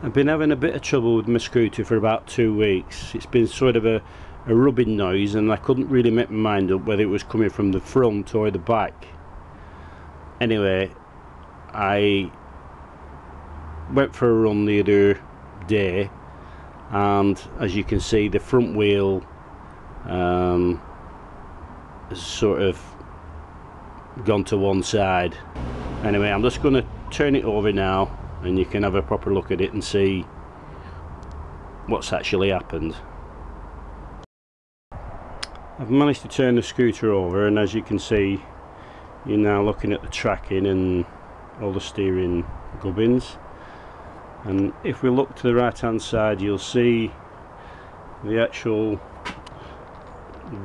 I've been having a bit of trouble with my scooter for about 2 weeks. It's been sort of a rubbing noise, and I couldn't really make my mind up whether it was coming from the front or the back. Anyway, I went for a run the other day, and as you can see, the front wheel has sort of gone to one side. Anyway, I'm just going to turn it over now, and you can have a proper look at it and see what's actually happened. I've managed to turn the scooter over, and as you can see, you're now looking at the tracking and all the steering gubbins. And if we look to the right hand side, you'll see the actual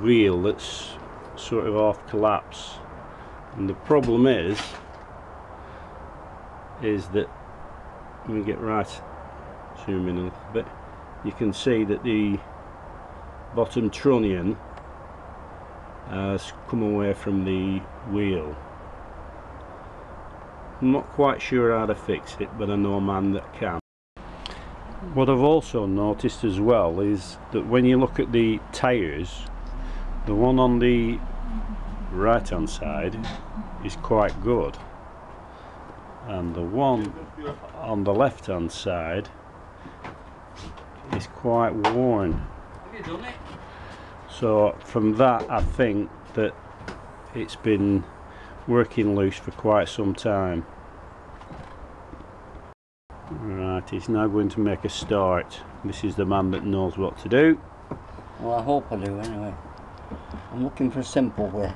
wheel that's sort of off collapse. And the problem is that when we get right, zoom in a little bit, you can see that the bottom trunnion has come away from the wheel. I'm not quite sure how to fix it, but I know a man that can. What I've also noticed as well is that when you look at the tyres, the one on the right hand side is quite good, and the one on the left hand side is quite worn. Have you done it? So from that, I think that it's been working loose for quite some time. Right, he's now going to make a start. This is the man that knows what to do. Well, I hope I do anyway. I'm looking for a simple way.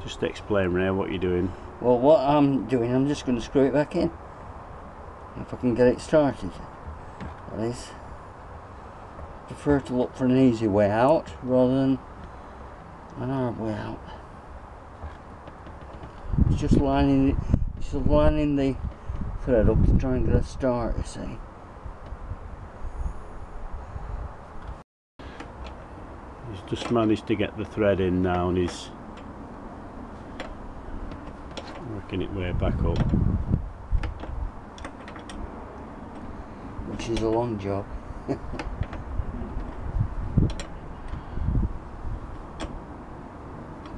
Just explain, Ray, what you're doing. Well, what I'm doing, I'm just going to screw it back in. If I can get it started. That is. I prefer to look for an easy way out rather than an hard way out. It's just lining the thread up to try and get a start, you see. He's just managed to get the thread in now, and he's working it way back up. Which is a long job.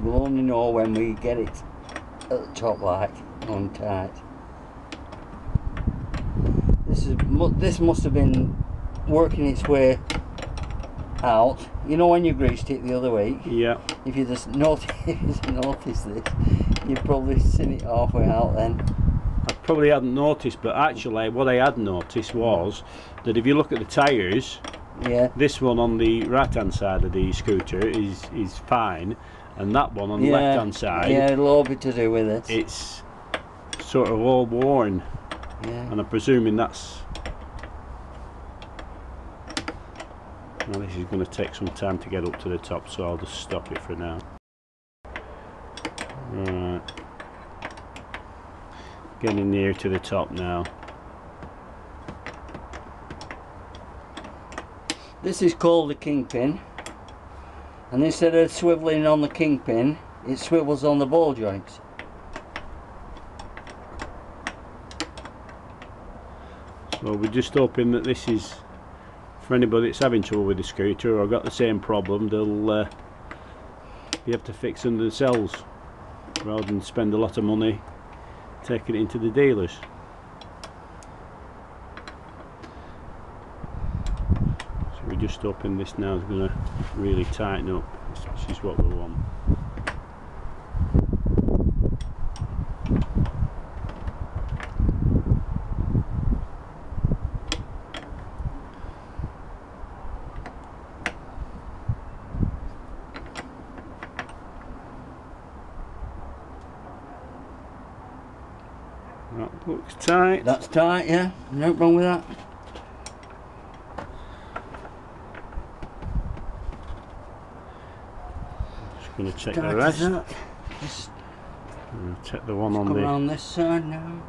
We'll only know when we get it at the top, like on tight. This must have been working its way out. You know when you greased it the other week? Yeah. If you just noticed this, you'd probably seen it halfway out then. I probably hadn't noticed, but actually what I had noticed was that if you look at the tyres, yeah, this one on the right hand side of the scooter is fine, and that one on the left hand side, yeah, it'll all be to do with it. It's sort of all worn. Yeah. And I'm presuming that's... Well, this is going to take some time to get up to the top, so I'll just stop it for now. Right. Getting near to the top now. This is called the kingpin, and instead of swiveling on the kingpin, it swivels on the ball joints. So we're just hoping that this is for anybody that's having trouble with the scooter or got the same problem. They'll be able to fix them themselves rather than spend a lot of money taking it into the dealers. So we're just hoping this now is going to really tighten up, which is what we want. That looks tight. That's tight, yeah. No wrong with that. Just going to check the rest. Just Check the one on come the... around this side now.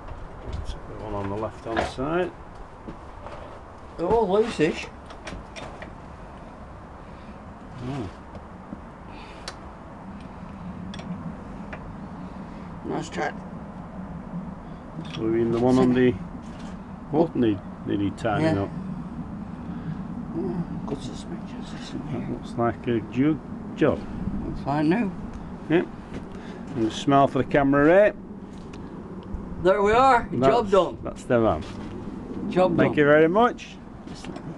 Check the one on the left hand side. They're all loosish. Oh. Nice track. So we're in the one on the... What need? They need tightening up. Yeah, good suspension system That here. looks like a job. Looks like new. Yep. And the smile for the camera there. There we are. Job done. That's the man. Job done. Thank you very much. Just let me-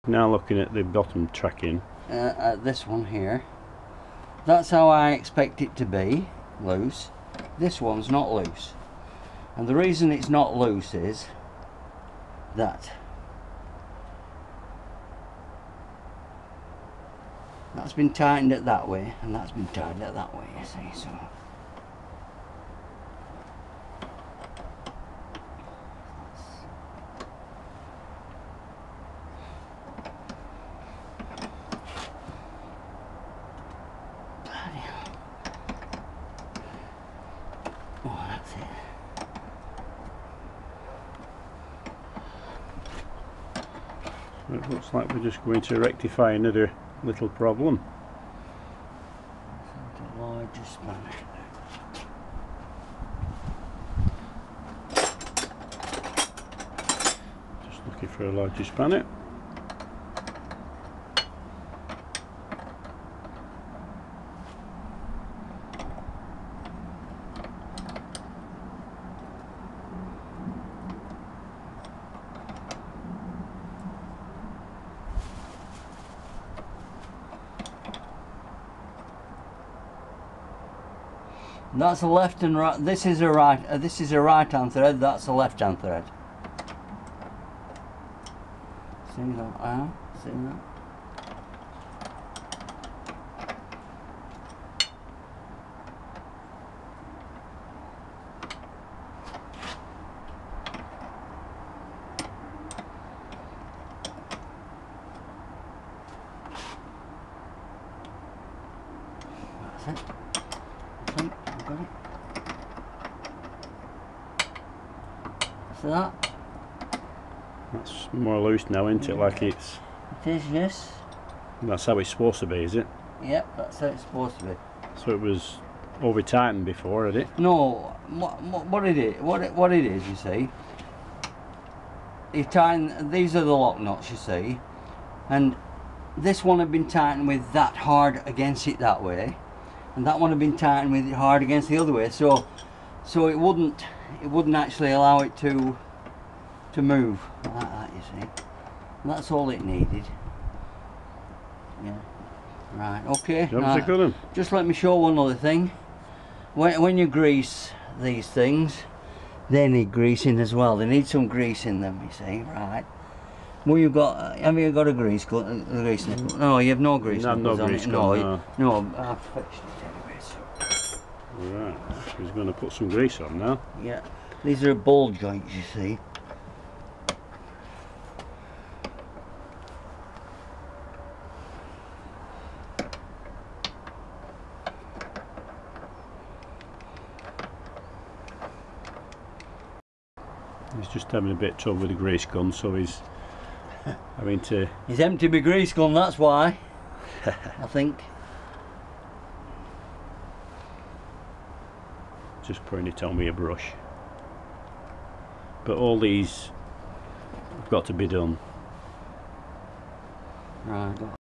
Now looking at the bottom tracking. this one here. That's how I expect it to be, loose. This one's not loose. And the reason it's not loose is that that's been tightened it that way and that's been tightened it that way, you see, so oh, that's it. So it looks like we're just going to rectify another little problem. The larger spanner. Just looking for a larger spanner. That's a left and right. This is a right. This is a right-hand thread. That's a left-hand thread. See that? See that? That's it. Got it. See that? That's more loose now, isn't it? Like it's. It is, yes. That's how it's supposed to be, is it? Yep, that's how it's supposed to be. So it was over tightened before, had it? No, what it is, you see. You tighten. These are the lock nuts, you see, and this one had been tightened with that hard against it that way, and that one had been tightened with it hard against the other way. So it wouldn't actually allow it to move like that, you see. And that's all it needed. Yeah. Right. Okay. Job's Now, a good one. just let me show one other thing. When you grease these things, they need greasing as well. They need some grease in them, you see. Right. Well, you've got. Have you got a grease gun? Grease nipple? No, you have no grease No, nipples no on grease it. gun, No. I've fixed it anyway. So. Right. He's going to put some grease on now. Yeah. These are ball joints, you see. He's just having a bit of trouble with the grease gun, so he's having to. He's emptied my grease gun, that's why. I think. Just putting it on with a brush. But all these have got to be done. Right.